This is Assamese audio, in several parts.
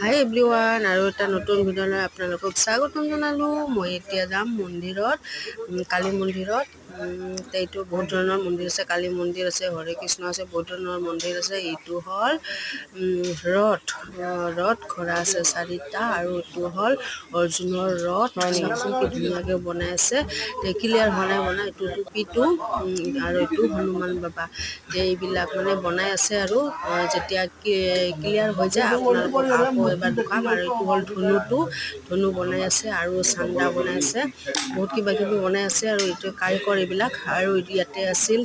হাই এভৰিৱান, আৰু এটা নতুন ভিডিঅ'লৈ আপোনালোকক স্বাগতম জনালোঁ। মই এতিয়া যাম মন্দিৰত, কালী মন্দিৰত। এইটো বহুত ধৰণৰ মন্দিৰ আছে, কালী মন্দিৰ আছে, হৰে কৃষ্ণ আছে, বহুত ধৰণৰ মন্দিৰ আছে। এইটো হ'ল ৰথ ঘোঁৰা আছে 4টা, আৰু এইটো হ'ল অৰ্জুনৰ ৰথ। চাওকচোন কি ধুনীয়াকৈ বনাই আছে। ক্লিয়াৰ হোৱা নাই বনাই, এইটো টুপিটো আৰু এইটো হনুমান বাবা। এইবিলাক মানে বনাই আছে, আৰু যেতিয়া ক্লিয়াৰ হৈ যায় আপোনালোকক আকৌ এবাৰ দেখাম। আৰু এইটো হ'ল ধনু বনাই আছে, আৰু চান্দা বনাই আছে, বহুত কিবা কিবি বনাই আছে। আৰু এইটো কাৰিকৰ এইবিলাক। আৰু ইয়াতে আছিল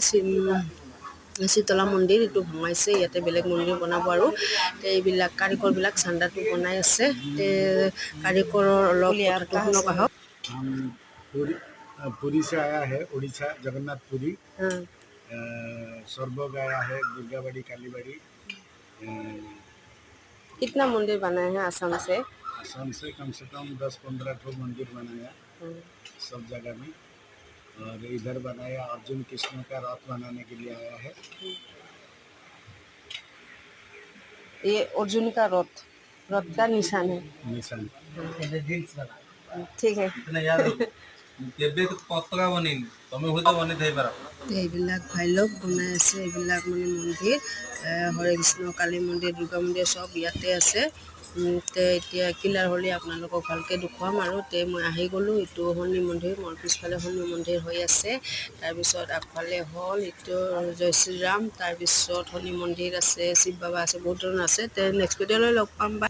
শীতলা মন্দিৰ, এইটো ভঙাইছে, ইয়াতে বেলেগ মন্দিৰ বনাব। আৰু এইবিলাক কাৰিকৰবিলাক চান্দাটো বনাই আছে। কাৰিকৰৰ অলপ কথাটো শুনক আহক। हम पुरी से आया है, उड़ीसा जगन्नाथपुरी। स्वर्ग आया है, दुर्गाबाड़ी कालीबाड़ी। कितना मंदिर बनाए हैं आसाम से कम 10-15 ठो मंदिर बनाया सब जगह में। और इधर बनाया अर्जुन कृष्ण का रथ बनाने के लिए आया है। ये अर्जुन का रथ का निशान है। निशान ঠিক এইবিলাক ভাইলক বনাই আছে। এইবিলাক মানে মন্দিৰ, হৰে কৃষ্ণ, কালী মন্দিৰ, দুৰ্গা মন্দিৰ চব ইয়াতে আছে। এতিয়া ক্লিয়াৰ হ'লে আপোনালোকক ভালকৈ দেখুৱাম। আৰু মই আহি গ'লোঁ। এইটো শনি মন্দিৰ, মোৰ পিছফালে শনি মন্দিৰ হৈ আছে। তাৰপিছত আগফালে হ'ল এইটো জয় শ্ৰীৰাম, তাৰপিছত শনি মন্দিৰ আছে, শিৱ বাবা আছে, বহুত ধৰণৰ আছে। নেক্সট ভিডিঅ'লৈ লগ পাম।